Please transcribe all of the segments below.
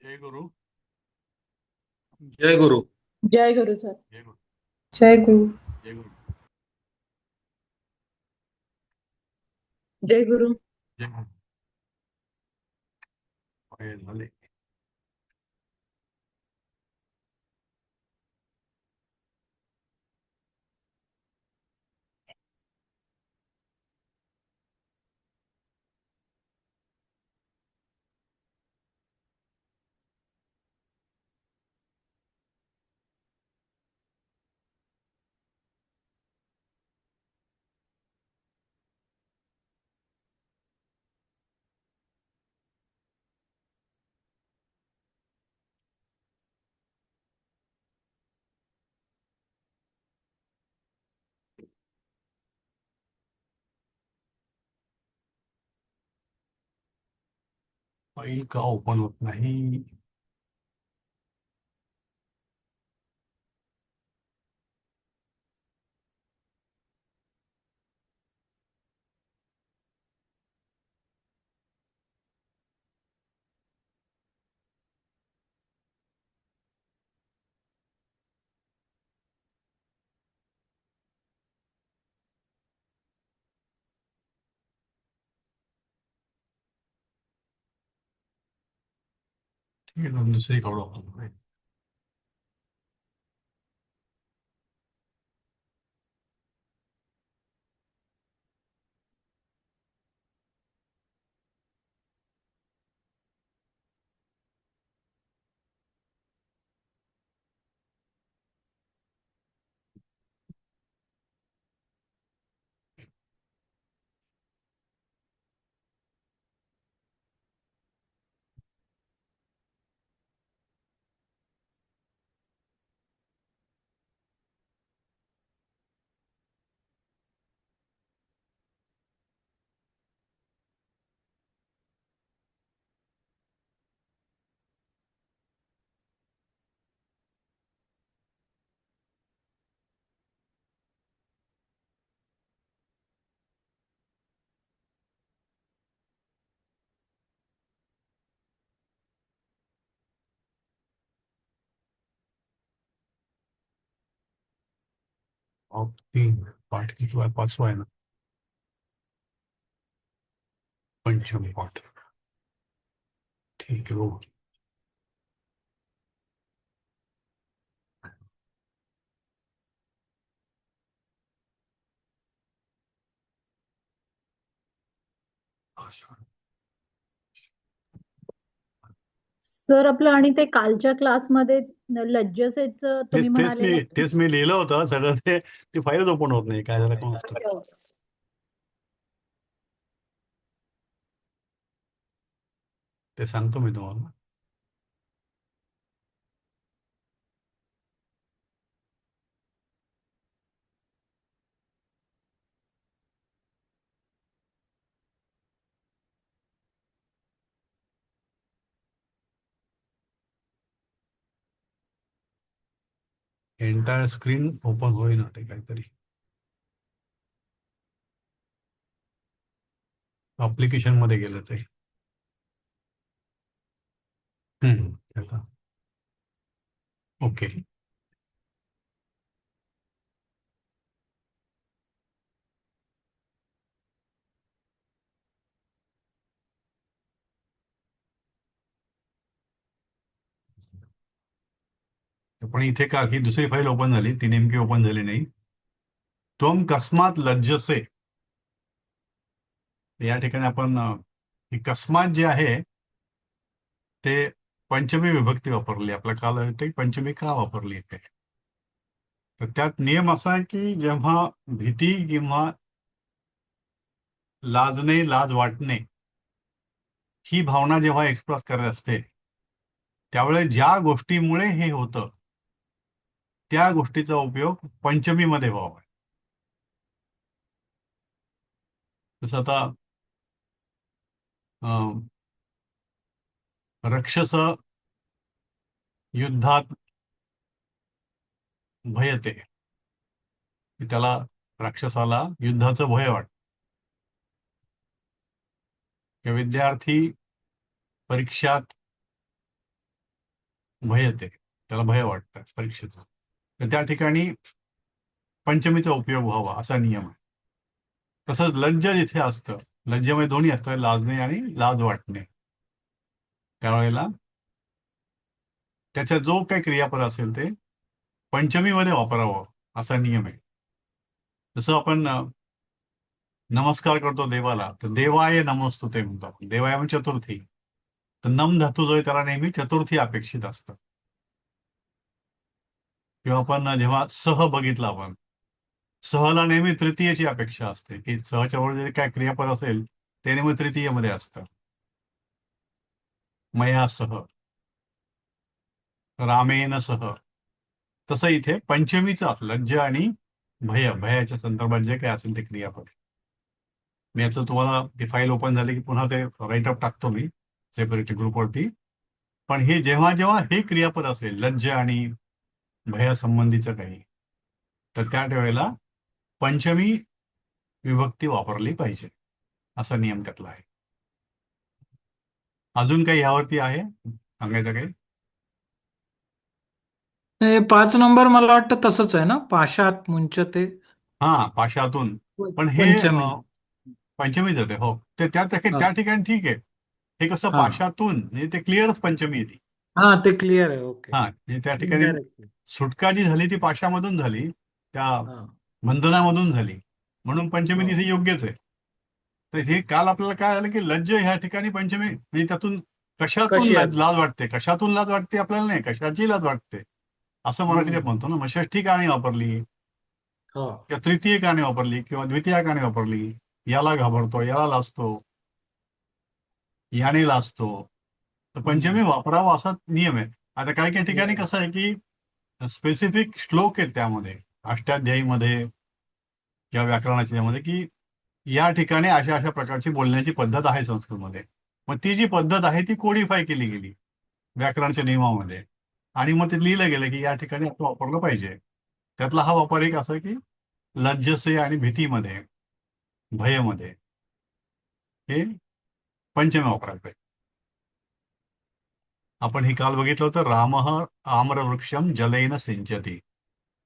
जय गुरु. जय गुरु. जय गुरु sir. जय गुरु. जय गुरु. जय गुरु. जय गुरु. जय गुरु. झाले. File का open होत नाही. ठीक आहे, दुसरी काढू आपण. तीन पाठ किती आहे? पाचवा आहे ना. पंचम पाठ. ठीक आहे बघू. सर आपलं आणि ते कालच्या क्लासमध्ये लज्जसेच तुम्ही म्हणाले ना. तेच मी लिहिलं होतं सगळं. ते फाईलच ओपन होत नाही. काय झालं कोण असतं ते सांगतो मी तुम्हाला. एंटायर स्क्रीन ओपन होईना ते काहीतरी. अप्लिकेशन मध्ये गेलं ते. चला. ओके. पण इथे का ही दुसरी फाईल ओपन झाली, ती नेमकी ओपन झाली नाही. त्वम कस्मात लज्जसे, या ठिकाणी आपण ही कस्मात जे आहे ते पंचमी विभक्ती वापरली. आपल्या काल ते पंचमी का वापरली आहे. तर त्यात नियम असा आहे की जेव्हा भीती किंवा लाजणे, लाज वाटणे ही भावना जेव्हा एक्सप्रेस करत असते त्यावेळेस ज्या गोष्टीमुळे हे होतं त्या गोष्टीचा उपयोग पंचमीमध्ये व्हावा. जसं आता रक्षस युद्धात भयते, त्याला राक्षसाला युद्धाचं भय वाटतं. विद्यार्थी परीक्षात भय येते, त्याला भय वाटतं परीक्षेचं. तर त्या ठिकाणी पंचमीचा उपयोग व्हावा असा नियम आहे. तसंच लज्ज जिथे असतं, लज्जेमध्ये दोन्ही असतं, लाजणे आणि लाज वाटणे. त्यावेळेला त्याचा जो काही क्रियापद असेल ते पंचमीमध्ये वापरावं असा नियम आहे. जसं आपण नमस्कार करतो देवाला, तर देवाय नमोस्तुते म्हणतो आपण. देवाय म्हणजे चतुर्थी. तर नम धातू जो आहे त्याला नेहमी चतुर्थी अपेक्षित असतं. किंवा आपण जेव्हा सह बघितलं आपण, सहला नेहमी तृतीयेची अपेक्षा असते, की सहच्या बरोबर जे काय क्रियापद असेल ते नेहमी तृतीयमध्ये असतं. मया सह, रामेन सह. तसं इथे पंचमीचं लज्ज आणि भयाच्या संदर्भात जे काय असेल ते क्रियापद. मी याचं तुम्हाला ती फाईल ओपन झाली की पुन्हा ते राईटअप टाकतो मी सेपरेट ग्रुपवरती. पण हे जेव्हा जेव्हा हे क्रियापद असेल लज्ज आणि भयासंबंधीचं काही, तर त्या वेळेला पंचमी विभक्ती वापरली पाहिजे असा नियम त्यातला आहे. अजून काही यावरती आहे सांगायचं काही? हे 5 नंबर मला वाटतं तसंच आहे ना, पाशात मुंचते. हा, पाशातून. पण हे पंचमी. पंचमीच होते हो. ते हा त्या ठिकाणी ठीक आहे. हे कसं हा पाशातून म्हणजे ते क्लिअरच पंचमी येते. हा, ते क्लिअर आहे. ओके. हा, म्हणजे त्या ठिकाणी इनडायरेक्ट. सुटका जी झाली ती पाशामधून झाली, त्या हा बंधनामधून झाली, म्हणून पंचमी हो तिथे योग्यच आहे. तर हे काल आपल्याला काय झालं की लज्ज ह्या ठिकाणी पंचमी म्हणजे त्यातून कशातून कशी लाज आली. लाज वाटते, कशातून लाज वाटते आपल्याला नाही, कशाची लाज वाटते असं मराठीत हम्म. म्हणतो ना. मग षष्ठी का नाही वापरली हो किंवा तृतीय का नाही वापरली किंवा द्वितीय का नाही वापरली? याला घाबरतो, याला लाजतो, याने लाजतो, तर पंचमी हम्म. वापरावा असा नियम आहे. आता काही काही ठिकाणी नियम. कसं आहे की स्पेसिफिक श्लोक आहेत त्यामध्ये, अष्टाध्यायीमध्ये किंवा व्याकरणाच्या यामध्ये, की या ठिकाणी अशा अशा प्रकारची बोलण्याची पद्धत आहे संस्कृतमध्ये. मग ती जी पद्धत आहे ती कोडिफाय केली गेली व्याकरणाच्या नियमामध्ये, आणि मग ते लिहिलं गेलं की या ठिकाणी आपण वापरलं पाहिजे. त्यातला हा वापर एक असा की लज्जसे आणि भीतीमध्ये, भयमध्ये हे पंचमी वापरायला पाहिजे. आपण हे काल बघितलं होतं, रामः आम्रवृक्षम जलेन सिंचती.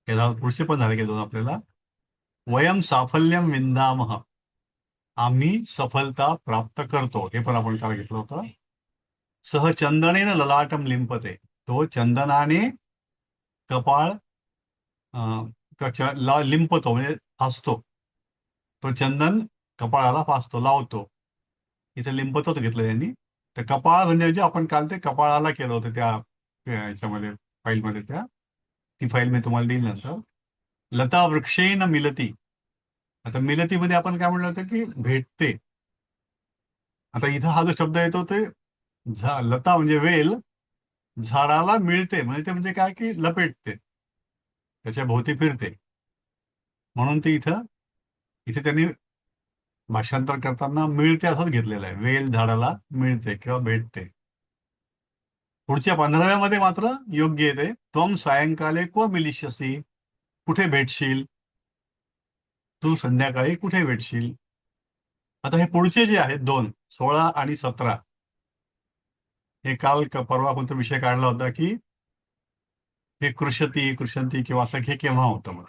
हे झालं, पुढचे पण झाले की दोन आपल्याला. वयम साफल्यम विंदामः, आम्ही सफलता प्राप्त करतो, हे पण आपण काल घेतलं होतं. सह चंदनेन ललाटम लिंपते, तो चंदनाने कपाळ लिंपतो म्हणजे फासतो. तो चंदन कपाळाला फासतो, लावतो. इथे लिंपतच घेतलं त्यांनी. तर कपाळ म्हणजे आपण काल ते कपाळाला केलं होतं त्या याच्यामध्ये, फाईलमध्ये. ती फाईल मी तुम्हाला देईल नंतर. लता वृक्षेन मिलती. आता मिलतीमध्ये आपण काय म्हणलं होतं की भेटते. आता इथं हा जो शब्द येतो ते लता म्हणजे वेल, झाडाला मिळते म्हणजे ते म्हणजे काय की लपेटते, त्याच्या भोवती फिरते. म्हणून ते इथं इथे त्यांनी भाषांतर करताना मिळते असंच घेतलेलं आहे. वेल झाडाला मिळते किंवा भेटते. पुढच्या 15व्या मात्र योग्य येते, त्वम सायंकाले क्व मिलिष्यसी, कुठे भेटशील, तू संध्याकाळी कुठे भेटशील. आता हे पुढचे जे आहेत दोन, 16 आणि 17, हे काल परवा कोणता विषय काढला होता की हे कृषती कृषंती किंवा असं हे केव्हा होतं मग,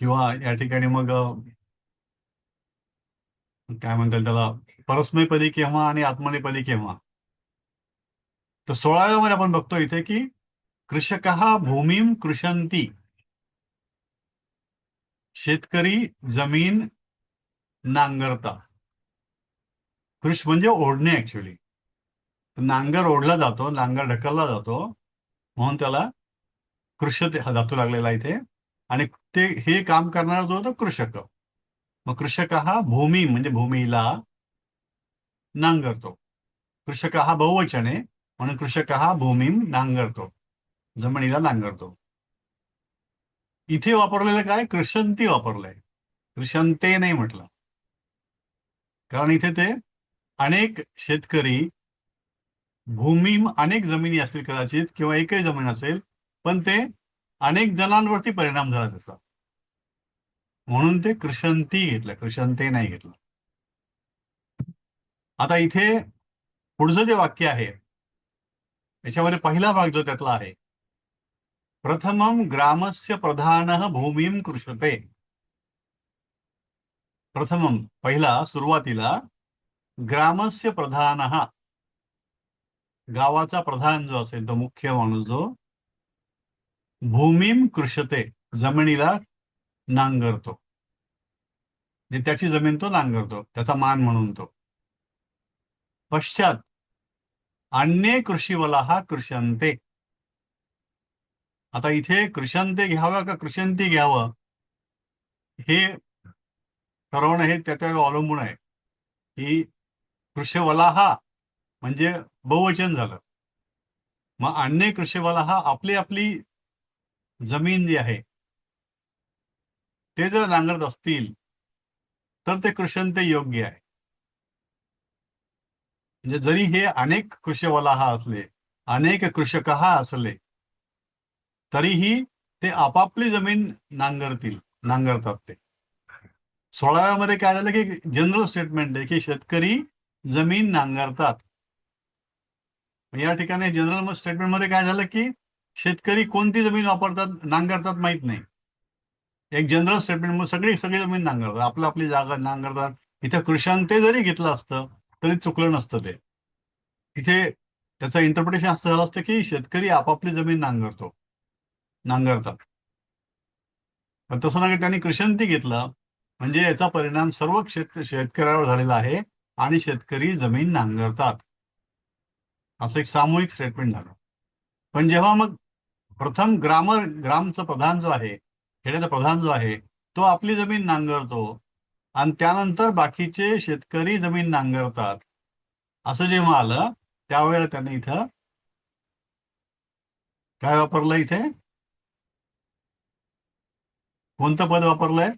किंवा या ठिकाणी मग काय म्हणतात त्याला, परस्मैपदी केव्हा आणि आत्मनेपदी केव्हा. तर 16व्या मध्ये आपण बघतो इथे की कृषकः भूमीम कृषंती, शेतकरी जमीन नांगरता. कृष म्हणजे ओढणे ऍक्च्युली. नांगर ओढला जातो, नांगर ढकलला जातो, म्हणून त्याला कृष हा धातू लागलेला इथे. आणि ते हे काम करणारा जो होतो कृषक. मग कृषक हा भूमी म्हणजे भूमीला नांगरतो. कृषक हा बहुवचन आहे, म्हणून कृषक हा भूमीम नांगरतो, जमिनीला नांगरतो. इथे वापरलेलं काय, कृषंती वापरलंय, कृषंते नाही म्हटलं. कारण इथे ते अनेक शेतकरी, भूमी अनेक जमिनी असतील कदाचित किंवा एकही जमीन असेल, पण ते अनेक जणांवरती परिणाम झाला त्याचा, म्हणून ते कृषंती घेतलं, कृषंते नाही घेतलं. आता इथे पुढचं जे वाक्य आहे याच्यामध्ये पहिला भाग जो त्यातला आहे, प्रथमम ग्रामस्य प्रधानः भूमिं कृषते. प्रथमम पहिला, सुरुवातीला, ग्रामस्य प्रधानः, गावाचा प्रधान जो असेल, तो मुख्य माणूस जो, भूमिं कृषते, जमिनीला नांगरतो, म्हणजे त्याची जमीन तो नांगरतो, त्याचा मान म्हणून तो. पश्चात अन्ये कृषीवलाः कृषन्ते. आता इथे कृषन्ते घ्यावं का कृषंती घ्यावं हे ठरवणं हे त्याच्यावर अवलंबून आहे, की कृषीवलाः म्हणजे बहुवचन झालं. मग अन्य कृषीवलाः आपली आपली जमीन जी आहे ते जर नांगरत असतील तर ते कृषंते योग्य आहे. म्हणजे जरी हे अनेक कृषीवलाः असले, अनेक कृषकः असले, तरीही ते आपापली जमीन नांगरतात ते. 16व्या काय झालं की जनरल स्टेटमेंट आहे की शेतकरी जमीन नांगरतात. या ठिकाणी जनरल स्टेटमेंटमध्ये काय झालं की शेतकरी कोणती जमीन नांगरतात माहित नाही. एक जनरल स्टेटमेंट सगळी जमीन नांगरतात, आपली जागा नांगरतात. इथे कृषांते जरी घेतलं असतं तरी चुकलं नसतं ते. इथे त्याचं इंटरप्रिटेशन असं झालं असतं की शेतकरी आपापली जमीन नांगरतात. पण तसं नाही, त्यांनी कृषंती घेतलं म्हणजे याचा परिणाम सर्व शेतकऱ्यावर झालेला आहे आणि शेतकरी जमीन नांगरतात, असं एक सामूहिक स्टेटमेंट झालं. पण जेव्हा मग प्रथम ग्रामचा प्रधान जो आहे, खेड्याचा प्रधान जो आहे, तो आपली जमीन नांगरतो आणि त्यानंतर बाकीचे शेतकरी जमीन नांगरतात, असं जेव्हा आलं त्यावेळेला त्याने इथं काय वापरलं, इथे कोणतं पद वापरलंय?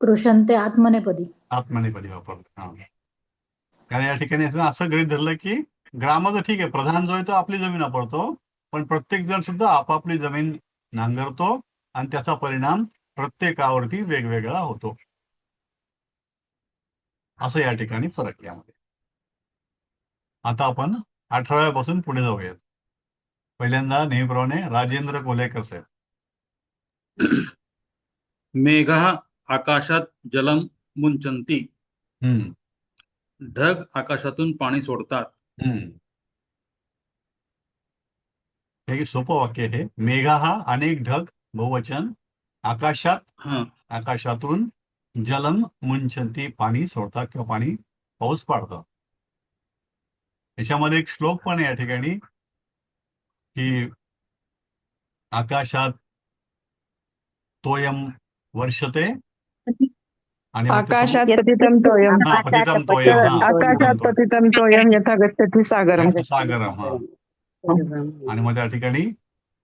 कृषन्ते आत्मनेपदी. आत्मनेपदी वापरलं. हा, कारण या ठिकाणी असं गृहीत धरलं की ग्रामाचं ठीक आहे, प्रधान जो आहे तो आपली जमीन वापरतो, पण प्रत्येक जण सुद्धा आपापली जमीन नांगरतो आणि त्याचा परिणाम प्रत्येकावरती वेगवेगळा होतो, असं या ठिकाणी फरक यामध्ये. आता आपण 18व्या पुढे जाऊयात. पहिल्यांदा नेहमीप्रमाणे राजेंद्र कोलेकर साहेब. मेघः आकाशात जलम मुंचन्ति. ढग आकाशातून पाणी सोडतात. हे सोपं वाक्य आहे. मेघा हा अनेक ढग, बहुवचन, आकाशातून, जलम मुंचन्ति पाणी सोडतात किंवा पाऊस पाडतात. याच्यामध्ये एक श्लोक पण आहे या ठिकाणी की आकाशात तोयम वर्षते आणि आकाशात पतितं तोयम. पतितं तोयम, आकाशात पतितं तोयम यथा गच्छति सागरम. सागरम. आणि मग त्या ठिकाणी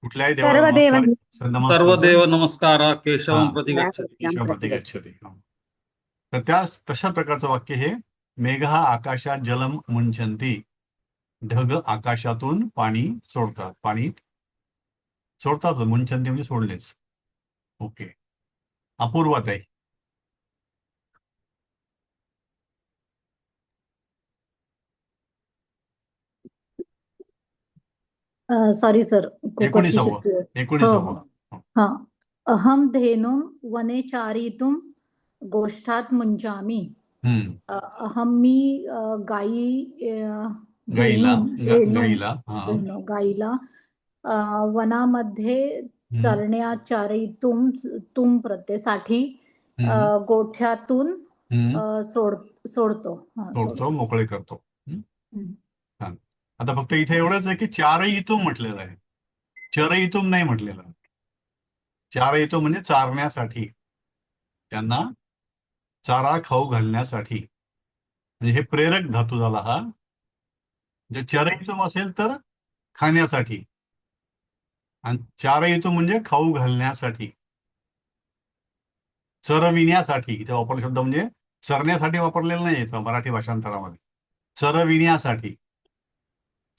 कुठल्याही सर्व देवाला सर्वदेव नमस्कार केशवं प्रति गच्छति. तर तशा प्रकारचं वाक्य हे, मेघा आकाशात जलम मुंचन्ति, ढग आकाशातून पाणी सोडतात. मुंचन्ति म्हणजे सोडलेच. ओके. अपूर्वाताई. सॉरी सर, कुकरची 19वा. शक्ती. हा. अहम धेनुं वने चारितुं गोष्ठात मुंचामी. अहम मी गाईला वनामध्ये चरण्याचारितुं प्रत्येसाठी गोठ्यातून सोडतो, मोकळे करतो. आता फक्त इथे एवढंच आहे की चारईतुम म्हटलेलं आहे, चरईतुम नाही म्हटलेलं. चारईतुम म्हणजे चारण्यासाठी, त्यांना चारा खाऊ घालण्यासाठी. म्हणजे हे प्रेरक धातू झाला हा. जर चरईतुम असेल तर खाण्यासाठी, आणि चारईतुम म्हणजे खाऊ घालण्यासाठी, चरविण्यासाठी. इथे वापरला शब्द म्हणजे चरण्यासाठी वापरलेला नाही याचा मराठी भाषांतरामध्ये. चरविण्यासाठी,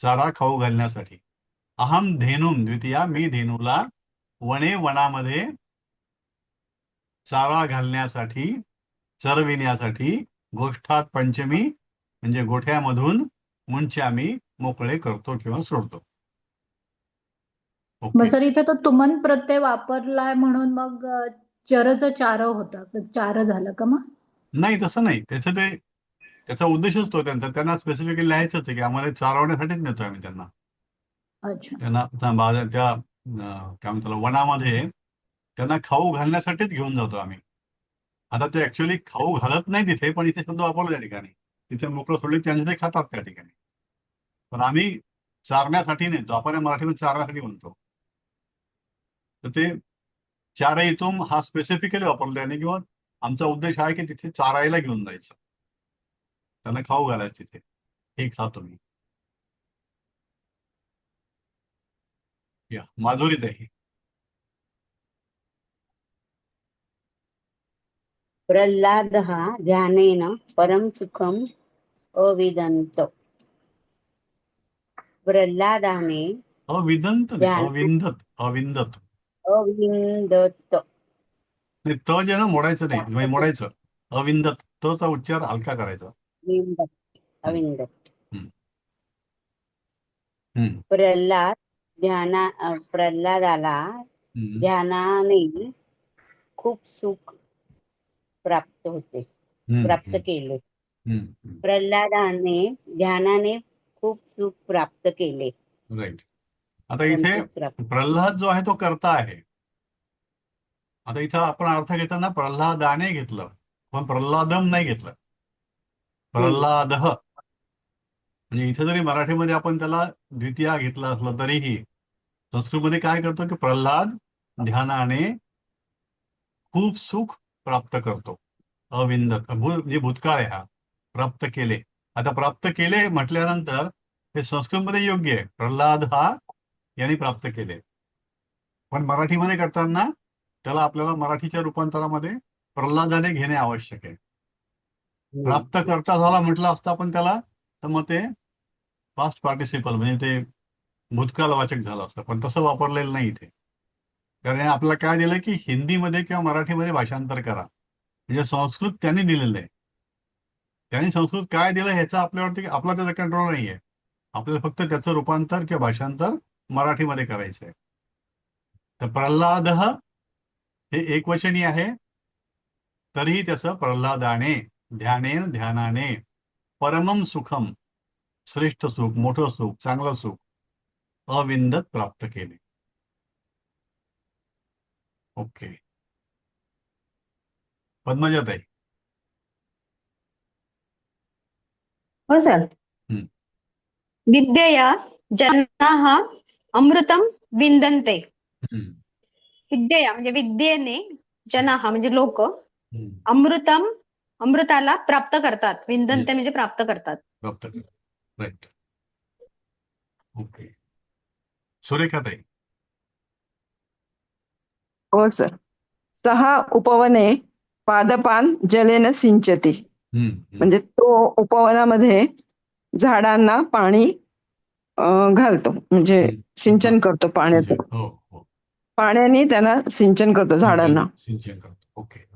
चारा खाऊ घालण्यासाठी. अहम धेनुम द्वितीया, मी धेनूला वनामध्ये चारा घालण्यासाठी, चरविण्यासाठी, गोष्ठात पंचमी म्हणजे गोठ्यामधून, मुंचामी मोकळे करतो किंवा सोडतो. मग ओके. सर इथे तो तुमन प्रत्यय वापरलाय म्हणून मग चरचं चार होतं, तर चार झालं का मग? नाही, तसं नाही. त्याचा उद्देशच तो त्यांना स्पेसिफिकली लिहायचंच आहे की आम्हाला चारवण्यासाठीच नेतोय आम्ही त्यांना. अच्छा. त्या काय म्हणतात वनामध्ये त्यांना खाऊ घालण्यासाठीच घेऊन जातो आम्ही. आता ते ऍक्च्युअली खाऊ घालत नाही तिथे, पण इथे शब्द वापरला त्या ठिकाणी. तिथे मोकळं सोडले त्यांचे ते खातात त्या ठिकाणी. पण आम्ही चारण्यासाठी नेतो. आपण या मराठीमध्ये चारण्यासाठी म्हणतो. तर ते चारईतुम हा स्पेसिफिकली वापरला त्याने, किंवा आमचा उद्देश आहे की तिथे चारायला घेऊन जायचं, त्यांना खाऊ घालायचं तिथे. हे खा तुम्ही. या माधुरीत आहे. प्रह्लादः ध्यानेन परम सुखम अविदन्त. प्रह्लादाने अविदंत नाही, ध्यान अविंदत. अविंदत. नाही, त जे ना मोडायचं नाही, म्हणजे मोडायचं. अविंदत, तचा उच्चार हलका करायचा. अविंदत. हम्म. हम्म. प्रल्हादाला हम्म. ध्यानाने खूप सुख प्राप्त हम्म. केले. हम्म. प्रल्हादाने ध्यानाने खूप सुख प्राप्त केले. राईट. आता इथे प्रल्हाद जो आहे तो कर्ता आहे. आता इथं आपण अर्थ घेताना प्रल्हादाने घेतलं, पण प्रल्हादम नाही घेतलं. प्रल्हाद म्हणजे इथे जरी मराठीमध्ये आपण त्याला द्वितीया घेतला असलं तरीही संस्कृतमध्ये काय करतो की प्रल्हाद ध्यानाने खूप सुख प्राप्त करतो. अविंदत म्हणजे भूतकाळ आहे हा. प्राप्त केले. आता प्राप्त केले म्हटल्यानंतर हे संस्कृतमध्ये योग्य आहे. प्रल्हाद हा यांनी प्राप्त केले. पण मराठीमध्ये करताना त्याला आपल्याला मराठीच्या रूपांतरामध्ये प्रल्हादाने घेणे आवश्यक आहे. प्राप्त करता झाला म्हटलं असता आपण त्याला, तर मग ते पास्ट पार्टिसिपल म्हणजे ते भूतकालवाचक झालं असतं, पण तसं वापरलेलं नाही इथे. कारण आपल्याला काय दिलं की हिंदीमध्ये किंवा मराठीमध्ये भाषांतर करा, म्हणजे संस्कृत त्यांनी दिलेलं आहे. त्यांनी संस्कृत काय दिलं ह्याचा आपल्यावरती आपला त्याचा कंट्रोल नाही आहे. आपल्याला फक्त त्याचं रूपांतर किंवा भाषांतर मराठीमध्ये करायचं आहे. तर प्रल्हाद हे एकवचनी आहे, तरीही त्याचं प्रल्हादाने ध्यानाने परमम सुखम श्रेष्ठ सुख, मोठं सुख, चांगलं सुख अविंदत प्राप्त केले. ओके. पद्मजाताई. हो सर. हम्म. विद्यया जनाः अमृतं विंदन्ते. हम्म. विद्यया म्हणजे विद्येने जनाः म्हणजे लोक हम्म. अमृताला प्राप्त करतात. विंदन्ते Yes. म्हणजे प्राप्त करतात. प्राप्त केले. राईट. ओके. सुरेखाताई. हो सर. सहा उपवने पादपान जलेन सिंचती. म्हणजे तो उपवनामध्ये झाडांना पाणी घालतो, म्हणजे सिंचन करतो पाण्याचं. हो. पाण्याने त्यांना सिंचन करतो झाडांना. सिंचन करतो. ओके.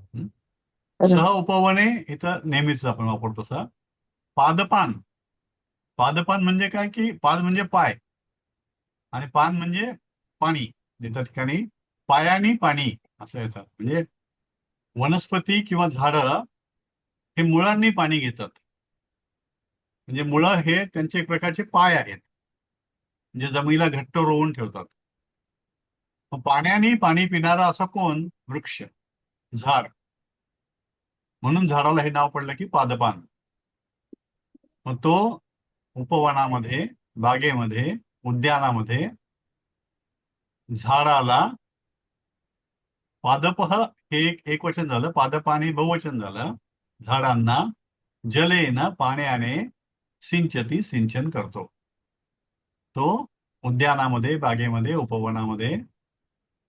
सह उपवने इथं नेहमीच आपण वापरतो तसा. पादपान म्हणजे काय की पाद म्हणजे पाय आणि पान म्हणजे पाणी. त्या ठिकाणी पायानी पाणी असं याचं म्हणजे वनस्पती किंवा झाडं हे मुळांनी पाणी घेतात. म्हणजे मुळं हे त्यांचे एक प्रकारचे पाय आहेत, जे जमिनीला घट्ट रोवून ठेवतात. मग पाण्याने पाणी पिणारा असा कोण? वृक्ष, झाड. म्हणून झाडाला हे नाव पडलं की पादपान. मग तो उपवनामध्ये, बागेमध्ये, उद्यानामध्ये झाडाला पादप हे एक वचन झालं, पादपाने बहुवचन झालं. झाडांना जलेन पाण्याने सिंचती सिंचन करतो. तो उद्यानामध्ये, बागेमध्ये, उपवनामध्ये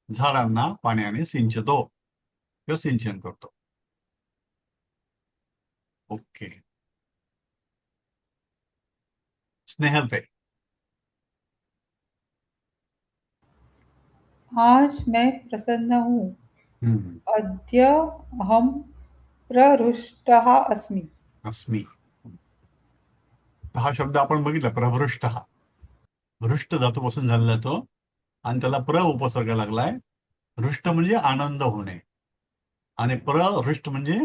झाडांना पाण्याने सिंचतो किंवा सिंचन करतो. ओके. स्नेहलताई. आज मैं प्रसन्न हूँ. अद्य अहम प्रहृष्टः अस्मि. हा शब्द आपण बघितला, प्रभृष्ट. हृष्ट धातूपासून झालेला तो, आणि त्याला प्र उपसर्ग लागलाय. हृष्ट म्हणजे आनंद होणे, आणि हृष्ट म्हणजे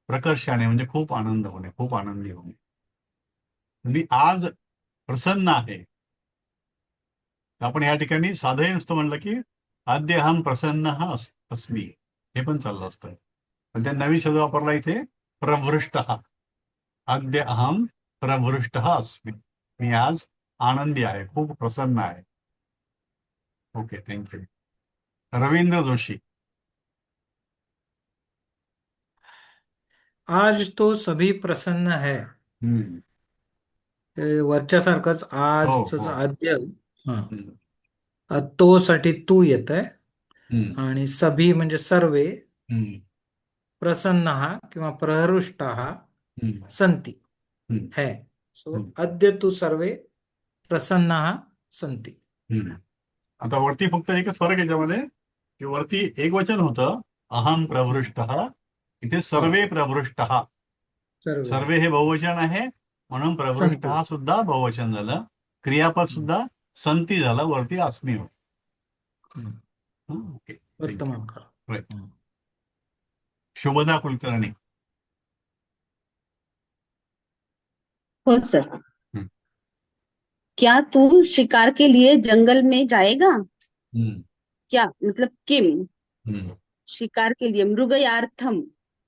प्रकर्षाने, म्हणजे खूप आनंद होणे, खूप आनंदी होणे. मी आज प्रसन्न आहे. आपण या ठिकाणी साधंही नुसतं म्हणलं की अद्यहम प्रसन्न अस्मी, हे पण चाललं असतं. पण त्या नवीन शब्द वापरला इथे, प्रवृष्ट. अद्य अहम प्रवृष्ट अस्मी, मी आज आनंदी आहे, खूप प्रसन्न आहे. Okay, thank you. रवींद्र जोशी. आज तो सभी प्रसन्न है. हम्म. हे वरच्यासारखंच आजच हो. आद्य. हा. हम्म. तो साठी तू येत आहे, हम्म. आणि सभी म्हणजे सर्वे, हम्म. प्रसन्न किंवा प्रहृष्ट हम्म. संती हम्म. है. सो हम्म. अद्य तू सर्वे प्रसन्न संती. हम्म. आता वरती फक्त एकच फरक याच्यामध्ये, की वरती एक वचन होतं अहम प्रवृष्ट, इथे सर्वे प्रवृष्ट. सर्वे सर्वे हे बहुवचन आहे, म्हणून प्रवृष्ट संती. सुद्धा बहुवचन झालं. क्रियापद सुद्धा संती झालं, वरती अस्मी होत. ओके, वर्तमान काळ. राईट. शुभदा कुलकर्णी. हो सर. हम्म. क्या तू शिकार के लिए जंगल में जाएगा? हम्म. क्या मतलब किम, हम्म. शिकार के लिए, मृगयार्थम,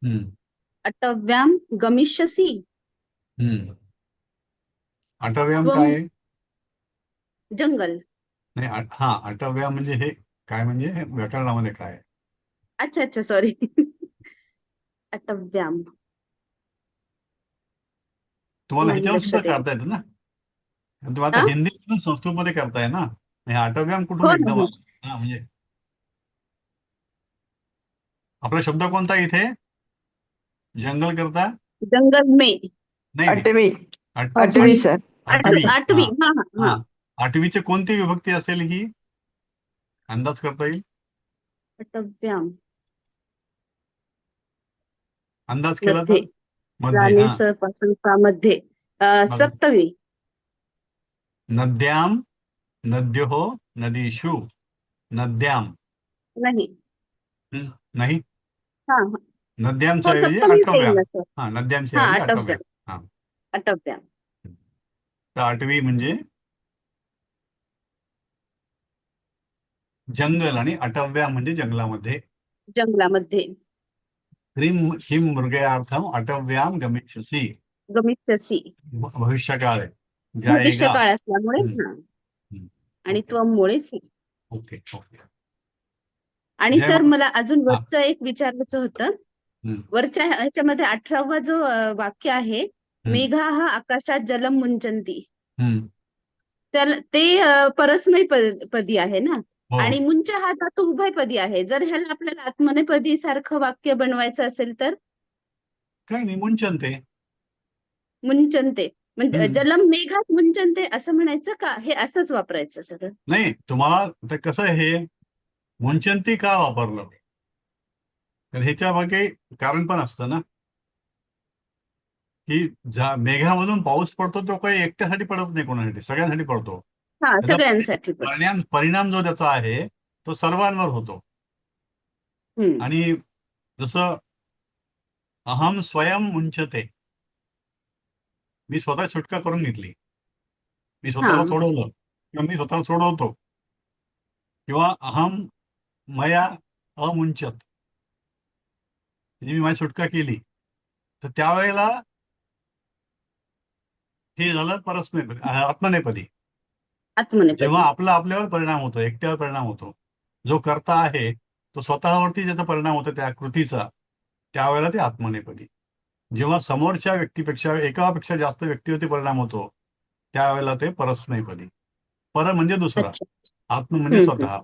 हम्म. अटव्याम गमिष्यसि, हम्म. अटव्याम त्वम काय आहे? जंगल. नाही, हा, अटव्याम म्हणजे हे काय, म्हणजे हे व्याकरणामध्ये काय आहे? अच्छा अच्छा, सॉरी. अटव्याम तुम्हाला नाही ह्याच्यावर सुद्धा लक्षात येत. करता येतं ना, तुम्ही आता हा? हिंदीतून संस्कृतमध्ये करताय ना, हे अटव्याम कुठून हो ना, एकदम हो. आलं? हा, म्हणजे आपला शब्द कोणता इथे? जंगल करता? जंगल में. नाही नाही, आठवी आठ- आठवी आठ- सर. आठवी. आठवी. हा, हा हा हा. हा. आठवीची कोणती विभक्ती असेल ही? अंदाज करता येईल? अटव्याम अंदाज केला मध्ये, तर? मध्ये. राणे हा, सर पासून मध्ये. बघा. सप्तमी. नद्याम, नद्योः नदीषु, नद्याम. नाही. नाही, हा हा. नद्यांच्या हो, ऐवजी सप्तमी येईल आठव्याम. ना सर. हा, नद्यांच्या हा, ऐवजी अटव्याम. आठव्याम. हा, अटव्याम. तर आठवी म्हणजे जंगल, आणि अटव्याम म्हणजे जंगलामध्ये. जंगलामध्ये. किम मृगयार्थम अटव्याम गमिष्यसि. गमिष्यसि भविष्यकाळ आहे, भविष्य जाएगा. काळ असल्यामुळे हम्म. हा, हम्म. आणि ओके, त्वमुळे सी. Okay, okay. आणि जय सर मा- मला अजून हा. वरचं एक विचारायचं होतं. हम्म. वरच्या ह्याच्यामध्ये 18वा जो वाक्य आहे, हम्म. मेघा आकाशात जलम मुंचंती, हम्म. तर ते परस्मै पदी आहे ना, हो, आणि मुंच हा धातू उभयपदी आहे. जर ह्याला आपल्याला आत्मनेपदी सारखं वाक्य बनवायचं असेल तर काही नाही, मुंचनते. मुंचनते, म्हणजे हम्म. जलम मेघात मुंचनते असं म्हणायचं का, हे असंच वापरायचं सगळं? नाही, तुम्हाला ते कसं आहे, मुंचंती का वापरलं, तर ह्याच्या मागे कारण पण असतं ना, की मेघामधून पाऊस पडतो तो काही एकट्यासाठी पडत नाही, कोणासाठी, सगळ्यांसाठी पडतो. हा, त्याचा सगळ्यांसाठी पण. परिणाम जो त्याचा आहे तो सर्वांवर होतो. हम्म. आणि जसं अहम स्वयं मुंचते, मी स्वतः सुटका करून घेतली, मी स्वतःला हा. सोडवलं, किंवा मी स्वतःला सोडवतो, किंवा अहम मया अमुंचत, म्हणजे मी माझी सुटका केली, तर त्यावेळेला हे झालं परस्मैपदी, आत्मनेपदी. आत्मनेपदी. जेव्हा आपल्यावर परिणाम होतो, एकट्यावर परिणाम होतो, जो कर्ता आहे तो स्वतःवरती ज्याचा परिणाम होतो त्या कृतीचा, त्यावेळेला ते आत्मनेपदी. जेव्हा समोरच्या व्यक्तीपेक्षा, एकापेक्षा जास्त व्यक्तीवरती परिणाम होतो, त्यावेळेला ते परस्मैपदी. पर म्हणजे दुसरा, अच्छा. आत्म म्हणजे हम्म, स्वतः.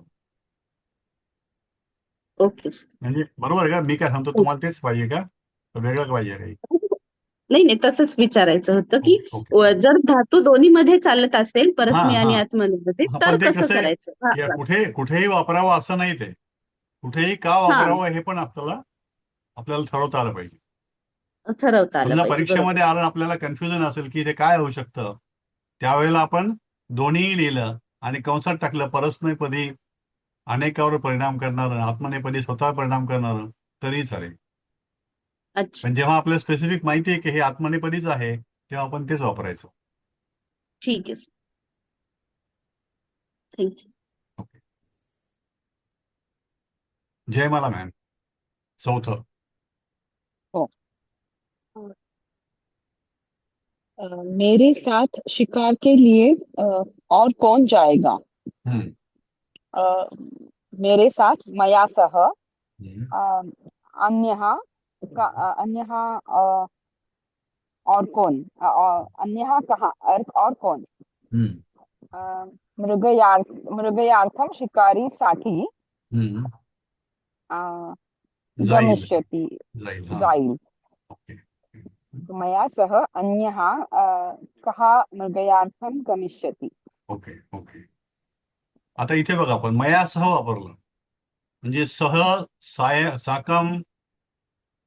ओके. म्हणजे बरोबर आहे का मी काय सांगतो, तुम्हाला तेच पाहिजे का, वेगळं पाहिजे काही? नाही नाही, तसंच विचारायचं होतं की ओके, ओके. जर धातू दोन्ही मध्ये चालत असेल, हा, परस्मै आणि हा, आत्मनेपदी, हा, तर पण ते कसं कसं आहे, करायचं? हा, की कुठेही वापरावं असं नाही, ते कुठेही का हा, वापरावं हे पण आपल्याला ठरवता आलं पाहिजे. ठरवता आलं समजा पाहिजे. बरोबर. परीक्षेमध्ये आलं, आपल्याला कन्फ्युजन असेल की ते काय होऊ शकतं, त्यावेळेला आपण दोन्ही लिहिलं आणि कंसात टाकलं परस्मैपदी अनेकावर परिणाम करणारं, आत्मनेपदी स्वतः परिणाम करणारं तरी चालेल. अच्छा, पण जेव्हा आपल्याला स्पेसिफिक माहिती आहे की हे आत्मनेपदीच आहे, तेव्हा आपण तेच वापरायचं. ठीक आहे sir. Thank you. Okay. Jaymala ma'am, चौथं. मेरे साथ शिकार के लिए और कौन जाएगा? हम्म, मेरे साथ मया सह हम्म, अन्यः अन्यः और कौन? अन्यः कहाँ और कौन? हम्म, मृगयार्थम शिकारी साठी हम्म. जाईल गमिष्यति जाईल हा. जाईल. ओके. मया सह अन्यः कः मृगयार्थम गमिष्यति. Okay okay. आता इथे बघा, आपण मयासह वापरलं म्हणजे सह, साकम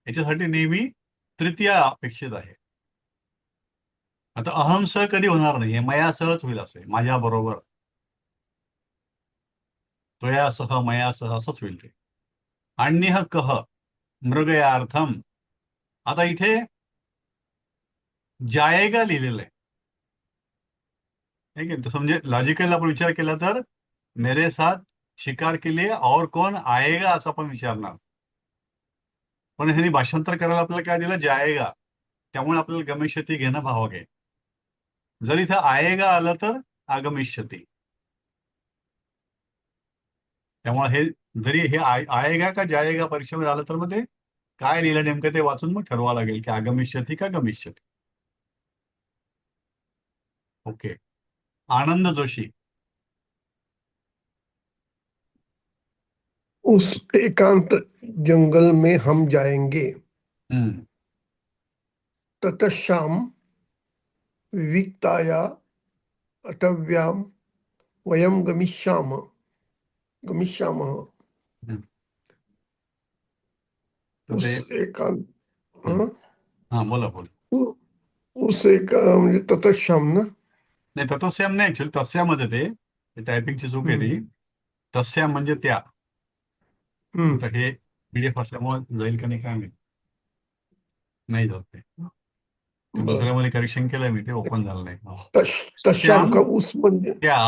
याच्यासाठी नेहमी तृतीय अपेक्षित आहे. आता अहम सह कधी होणार नाही, हे मयासहच होईल. असे माझ्या बरोबर, त्वयासह मयासह असंच होईल ते. अन्यः कह मृगयार्थम. आता इथे जायगा लिहिलेलं आहे. ठीक आहे, तसं म्हणजे लॉजिकल आपण विचार केला तर मेरे साथ शिकार के लिए और कौन आएगा असं आपण विचारणार. पण ह्यांनी भाषांतर करायला आपल्याला काय दिलं, जायगा. त्यामुळे आपल्याला गमिष्यती घेणं भावक आहे. जर इथं आएगा आलं तर आगमिष्यती. त्यामुळे हे जरी हे आएगा का जाएगा परीक्षेमध्ये आलं तर मग ते काय लिहिलं नेमकं ते वाचून मग ठरवावं लागेल की आगमिष्यती का गमिष्यती. ओके. आनंद जोशी. उस एकांत जंगल में हम जाएंगे. हम्म, ततश्याम विविक्ताया अटव्याम वयम गमिष्यामः. तर उस ते एकांत हा बोला बोला. उस एक म्हणजे ततश्याम ना. नाही, तत्स्याम नाही, ऍक्च्युअली तस्यामध्ये ते टायपिंगची चूक आहे ती. तस्याम म्हणजे त्या. आता हे पीडीएफ असल्यामुळे जाईल का नाही काय माहिती, नाही जात ते. दुसऱ्यामध्ये करेक्शन केलंय मी, ते ओपन झालं नाही. तश्याम का उस म्हणजे त्या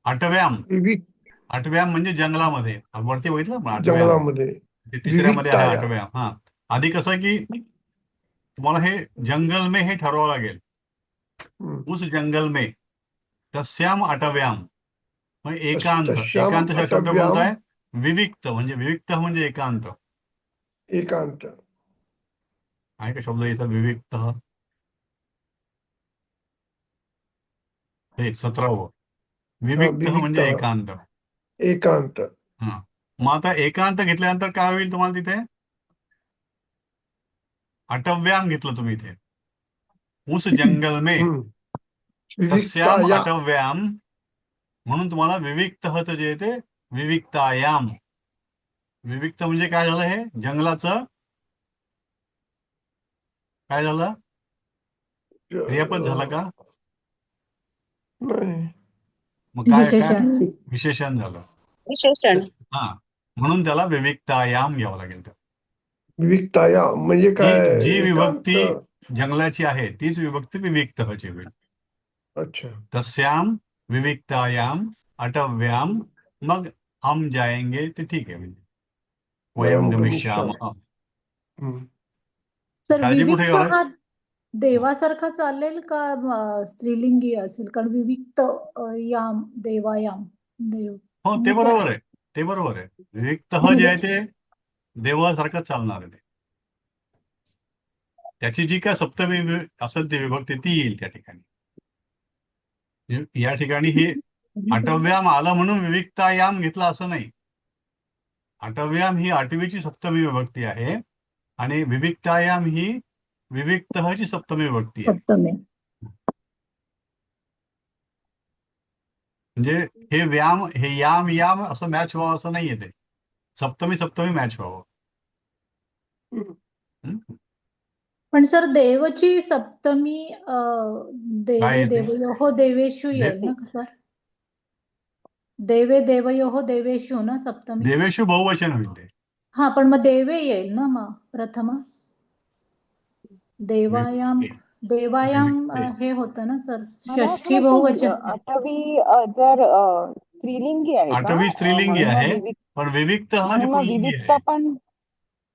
आठव्याम. विविक आठव्याम म्हणजे जंगलामध्ये. वरती बघितलं ना आठव्याम, जंगलामध्ये ते तिसऱ्यामध्ये आहे विविक्ताया. आठव्याम. हा, आधी कसं की तुम्हाला हे जंगल में हे ठरवावं लागेल. उस जंगल में तस्याम आठव्याम म्हणजे एकांत. तस्याम एकांतचा शब्द आठव्याम. कोणता आहे, विविक्त. म्हणजे विविक्त म्हणजे एकांत एकांत आहे का शब्द इथं, विविक्त. हे 17वं विविक्त म्हणजे विविक्तः. एकांत. एकांत. हा, मग आता एकांत घेतल्यानंतर काय होईल तुम्हाला तिथे, अटव्याम घेतलं तुम्ही इथे. उस जंगल में तस्याम विविक्ताया. अटव्याम म्हणून तुम्हाला विविक्तहचं जे आहे ते विविक्तायाम. विविक्त म्हणजे काय झालं, हे जंगलाचं काय झालं, क्रियापद झालं का, नाही मग काय काय विशेषण. विशेषण झालं. विशेषण. हा, म्हणून त्याला विविक्तायाम घ्यावं लागेल. विविक्ताया म्हणजे काय, जी एकांत. विभक्ती जंगलाची आहे तीच विभक्ती विविक्तहची होईल. अच्छा. तस्याम विविक्तायाम अटव्याम, मग हम जाएंगे ते ठीक आहे. म्हणजे वयम गमिष्याम. सर काळजी कुठे विविक्त घ्यावी? हा देवासारखा चालेल का स्त्रीलिंगी असेल? कारण विविक्त याम देवायाम देव. हो, ते बरोबर आहे, ते बरोबर आहे. विविक्तह जे आहे ते देवासारखं चालणार आहे. त्याची जी काय सप्तमी असेल ती विभक्ती ती येईल त्या ठिकाणी. या ठिकाणी हे आठव्याम आलं म्हणून विविक्तायाम घेतला असं नाही. आठव्याम ही आठवीची सप्तमी विभक्ती आहे आणि विविक्तायाम ही विविक्तहची सप्तमी विभक्ती आहे. सप्तमी. म्हणजे हे व्याम, हे याम याम असं मॅच व्हावं असं नाहीये, ते सप्तमी सप्तमी मॅच व्हावं. पण सर देवची सप्तमी काय देवे येते? देवयो देवेशू येईल ना सर? देवे देवयोः देवेषु ना सप्तमी. देवेशु बहुवचन होईल ते. हा पण मग देवे येईल ना मग प्रथम. देवायाम देवायाम विविक्ते. हे होतं ना सर, मला असं षष्ठी वाटतं बहुवचन. आठवी जर स्त्रीलिंगी आहे का आठवी स्त्रीलिंगी म्हणून मग आहे, पण विविक्त हा हे म्हणून मग पुल्लिंगी विविक्त आहे. पण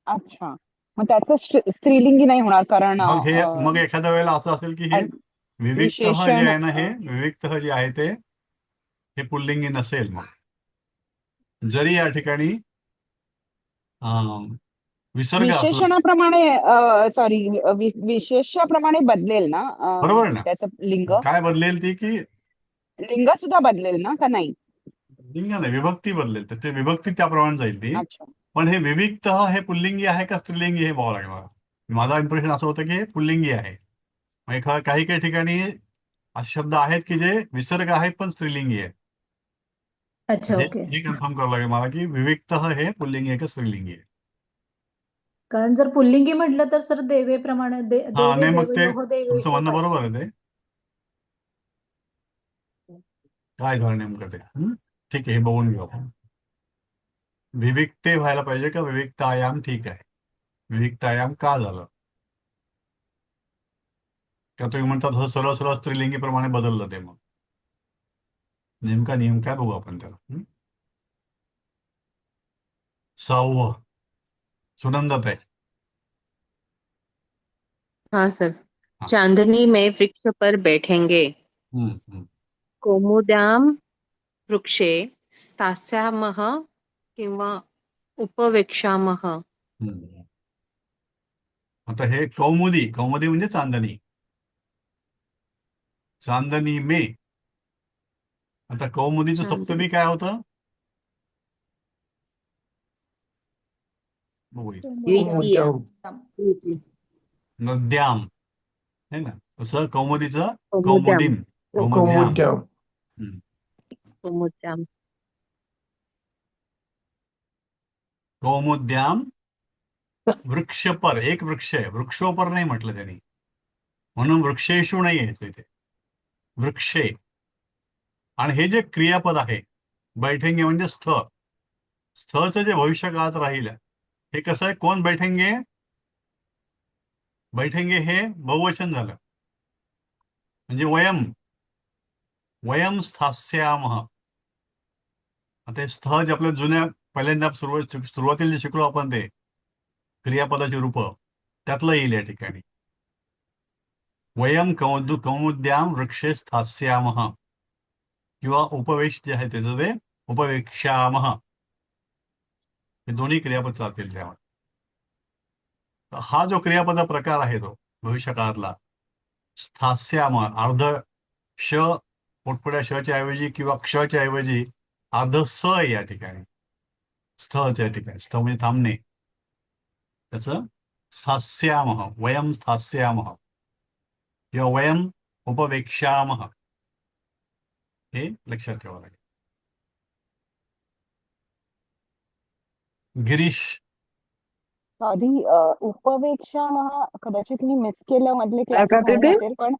अच्छा मग त्याचं स्त्रीलिंगी नाही होणार कारण मग एखाद्या वेळेला असं असेल की हे विविक्त ह जे विशेषण आहे ना, हे विविक्त ह जे आहे ते हे पुल्लिंगी नसेल. मग जरी या ठिकाणी विसर्ग असला, विशेषणाप्रमाणे सॉरी विशेषाप्रमाणे बदलेल ना बरोबर आहे ना. त्याचं लिंग काय बदलेल ती की लिंग सुद्धा बदलेल ना का नाही? लिंग नाही, विभक्ती बदलेल. त्याची विभक्ती त्याप्रमाणे जाईल ती. अच्छा पण हे विविक्त ह हे पुल्लिंगी आहे का स्त्रीलिंगी हे बघावं लागेल मला. माझा इम्प्रेशन असं होतं की हे पुल्लिंगी आहे. म्हणजे काही काही ठिकाणी असे शब्द आहेत की जे विसर्ग आहेत पण स्त्रीलिंगी आहे. अच्छा ओके. हे कन्फर्म करावं लागेल मला की विविक्त ह हे पुल्लिंगी आहे का स्त्रीलिंगी आहे. कारण जर पुल्लिंगी म्हटलं तर सर देवेप्रमाणे हा, देवे नाही मग ते देवयोः तुमचं देवेषु म्हणणं पाहिजे. बरोबर आहे. ते काय झालं नेमकं ते ठीक आहे, हे बघून घेऊ आपण. विविक्ते व्हायला पाहिजे का विविक्तायाम? ठीक आहे, विविक्तायाम का झालं? का तुम्ही म्हणता तसं सरळ सरळ स्त्रीलिंगीप्रमाणे बदललं ते. मग नेमका नियम काय बघू आपण त्याला. 6वं सुनंदाताई. हाँ सर। हाँ। चांदनी में वृक्ष पर बैठेंगे। कौमुद्याम वृक्षे स्थास्यामः किंवा उपवेक्षामः। आता हे कौमुदी, कौमुदी म्हणजे चांदणी. चांदणी में. आता कौमुदीचं सप्तमी काय होतं? बघूया. द्वितीय। नद्याम है ना, तसं कौमुदीचं कौमुद्याम। कौमुदीम, कौमुद्याम. कौमुद्याम. कौमुद्याम। कौमुद्याम वृक्ष पर. एक वृक्ष आहे, वृक्षोपर नाही म्हटलं त्यांनी, म्हणून वृक्षेषु नाही यायचं इथे, वृक्षे. आणि हे जे क्रियापद आहे बैठेंगे म्हणजे स्थ. स्थचं जे भविष्य काळात राहील हे कसं आहे? कोण बैठेंगे? बैठेंगे हे बहुवचन झालं, म्हणजे वयम, वयम स्थास्यामः. आता हे स्थ जे आपल्या जुन्या पहिल्यांदा सुरुवातीला जे शिकलो आपण ते क्रियापदाची रूप, त्यातलं येईल या ठिकाणी. वयम कौमुद्याम वृक्षे स्थास्यामः किंवा उपवेश जे आहे त्याचं ते उपवेक्षामः. हे दोन्ही क्रियापद चालतील त्यावर. हा जो क्रियापद प्रकार आहे तो भविष्यकाळातला स्थास्यामः, अर्ध श पोटपुड्या शच्या ऐवजी किंवा क्षच्या ऐवजी अर्ध स आहे या ठिकाणी, स्थच्या ठिकाणी. स्थ म्हणजे थांबणे, त्याचं स्थास्यामः, वयम स्थास्यामः किंवा वयम उपवेक्षामः, हे लक्षात ठेवावं लागेल. गिरीश. सॉरी उपवेक्षामः कदाचित मी मिस केलं मधले काय क्लासेस करते ते? असेल पण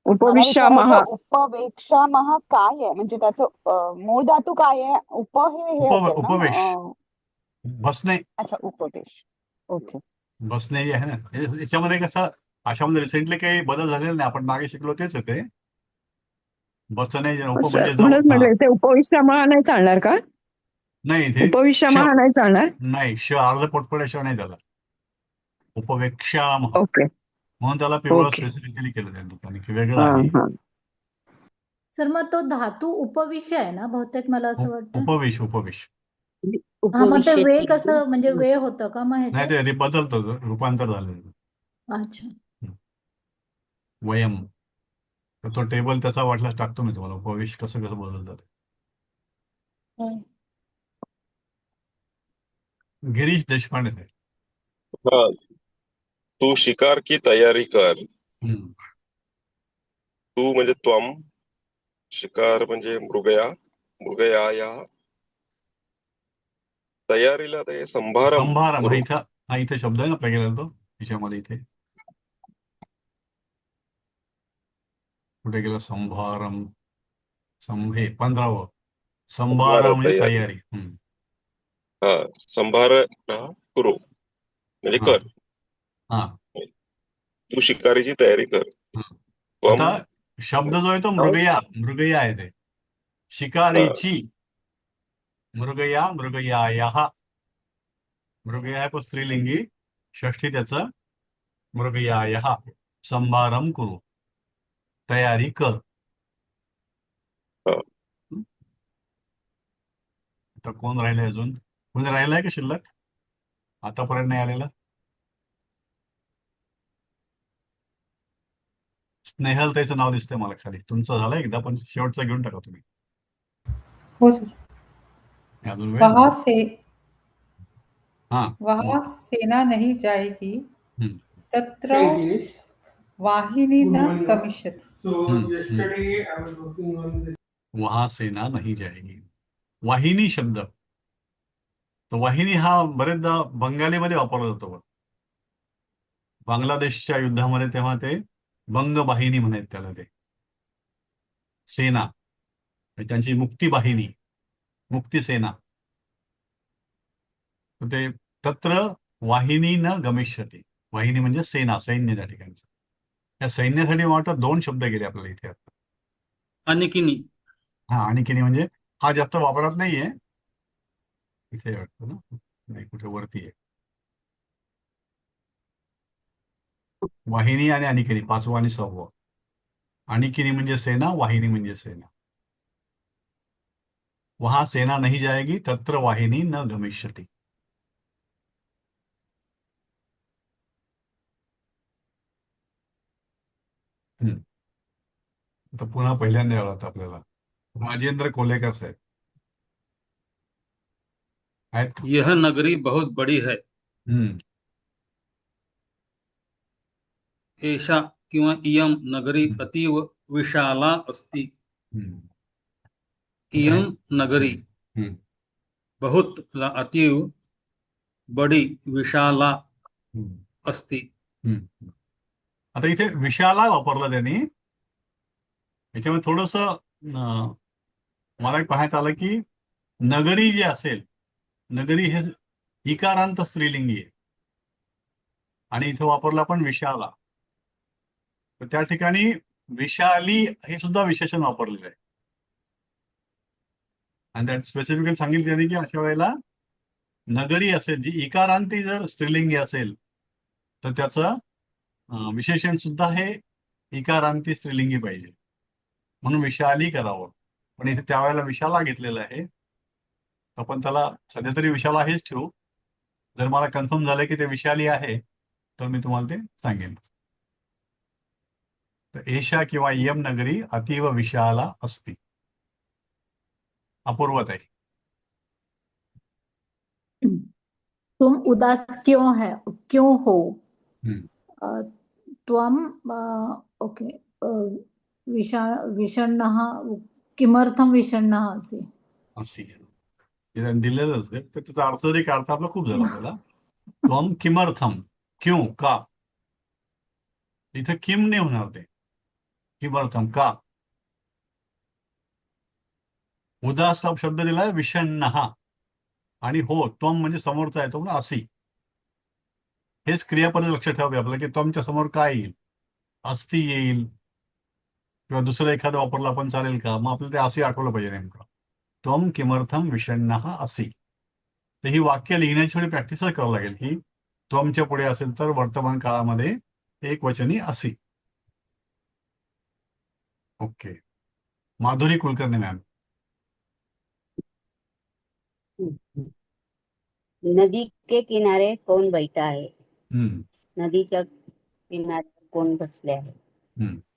उपविश्यामः. उपवेक्षामः काय आहे म्हणजे त्याचं मूळ धातू काय आहे? उप हे असेल ना? उपवेश, बसणे. अच्छा उपवेश. ओके. बसणे जे आहे ना, याच्यामध्ये कसं अशामध्ये रिसेंटली काही बदल झालेला नाही. आपण मागे शिकलो तेच आहे ते. बसणे उप म्हणजे म्हणून म्हटलं ते उपविश्यामः नाही चालणार का? नाही, इथे उपविश्यामः नाही चालणार. नाही, श अर्ध पोटपुड्याशिवाय नाही त्याला. उपवेक्षामः ओके. म्हणून त्याला पिवळं ओके. स्पेसिफिकली केलं त्या ठिकाणी की वेगळं आहे. सर मग तो धातू उपविष आहे ना बहुतेक, मला असं वाटतं. उपवेश, उपवेश. हा, मग ते वे कसं म्हणजे वे होतं का मग नाही, ह्याच्यात? ते बदलतं, रूपांतर झालेलं. अच्छा. वयम, तर तो टेबल त्याचा वाटल्यास टाकतो मी तुम्हाला, उपवेश कसं कसं बदलतात. गिरीश देशपांडे साहेब. हाँ, तू शिकार की तयारी कर. तू म्हणजे त्वम, शिकार म्हणजे मृगया, मृगयाया. तयारीला ते संभारम. संभारम हा इथे शब्द आहे ना आपल्या गेला तो याच्यामध्ये. इथे कुठे गेला संभारम? संभे 15वं संभार म्हणजे तयारी. तयारी. हा, संभार करू म्हणजे हा. कर. हा. तू शिकारीची तयारी कर. त्वम आता शब्द जो आहे तो मृगया आहे ते. शिकारीची मृगयायः. मृगया आहे तो स्त्रीलिंगी, षष्ठी त्याचं मृगयायः. संभारम कुरु, तयारी कर. आता कोण राहिलंय अजून? कोणी राहिलाय का शिल्लक आतापर्यंत नाही आलेला? स्नेहल त्याचं नाव दिसतंय मला खाली. तुमचं झालं एकदा, पण शेवटचं घेऊन टाका तुम्ही. हो सर. अजून वेळ आहे? हा. वहाँ सेना नहीं जाएगी हम्म. तत्र वाहिनी न गमिष्यति. वहा सेना नहीं जाएगी. वाहिनी शब्द, तर वाहिनी हा बरेचदा बंगालीमध्ये वापरला जातो. बांगलादेशच्या युद्धामध्ये तेव्हा ते बंग वाहिनी म्हणायत त्याला. ते सेना म्हणजे त्यांची मुक्ती वाहिनी, मुक्ती सेना. तर ते तत्र वाहिनी न गमिष्यति. वाहिनी म्हणजे सेना, सैन्य त्या ठिकाणचं. त्या सैन्यासाठी वाटतं 2 शब्द गेले आपल्याला इथे आता. अनिकिनी. हा, आणखीन म्हणजे हा जास्त वापरात नाहीये इथे वाटतं ना, नाही कुठे वरती आहे. वाहिनी आणि अनिकिनी, 5वं आणि 6वं. अनिकिनी म्हणजे सेना, वाहिनी म्हणजे सेना. वहां सेना नहीं जाएगी तत्र वाहिनी न गमिष्यति. तर पुन्हा पहिल्यांदा यावं लागतं आपल्याला. राजेंद्र कोलेकर साहेब आहेत का? यह नगरी बहुत बड़ी है. एषा किंवा इयं नगरी अतीव विशाला अस्ति. इयं नगरी बहुत अतीव बड़ी विशाला अस्ति. आता इथे विशाला वापरला त्यांनी. याच्यामध्ये थोडस मला एक पाहण्यात आलं की नगरी जी असेल, नगरी हे इकारांत स्त्रीलिंगी आहे आणि इथे वापरला पण विशाला. तर त्या ठिकाणी विशाली हे सुद्धा विशेषण वापरलेलं आहे. आणि त्यात स्पेसिफिकली सांगितलं त्यांनी की अशा वेळेला नगरी असेल जी इकारांती जर स्त्रीलिंगी असेल तर त्याचं विशेषण सुद्धा हे इकारांती स्त्रीलिंगी पाहिजे, म्हणून विशाली करावं. पण इथे त्यावेळेला विशाला घेतलेला आहे. आपण त्याला सध्या तरी विशाला हेच ठेवू. जर मला कन्फर्म झालं की ते विशाली आहे तर मी तुम्हाला ते सांगेन. तर एषा किंवा इयं नगरी अतीव विशाला अस्ति. अपूर्वताई. तुम उदास क्यों हो? त्वम ओके. विषण्णः किमर्थम विषण्णः असि. दिलेलंच आहे तर त्याचा अर्थ जरी काढता आपला खूप झाला त्याला. त्वम किमर्थम, क्यों, का. इथं किम नाही होणार, ते किमर्थम, का. उदास हा शब्द दिलाय विषण्णः आणि हो त्वम म्हणजे समोरचा आहे तो म्हणजे असी. हेच क्रियापद लक्षात ठेवावे आपल्याला की त्वमच्या समोर काय येईल. अस्ति येईल किंवा दुसरं एखादं वापरलं आपण चालेल का, मग आपल्याला ते असे आठवलं पाहिजे नेमकं. त्वम किमर्थम विषण्णः असि. तर ही वाक्य लिहिण्याची थोडी प्रॅक्टिसच करावं लागेल की त्वमच्या पुढे असेल तर वर्तमान काळामध्ये एकवचनी असि. ओके. माधुरी कुलकर्णी मॅम. नदी के किनारे कौन बैठा है. नदीच्या किनाऱ्यावर कोण बसले आहे.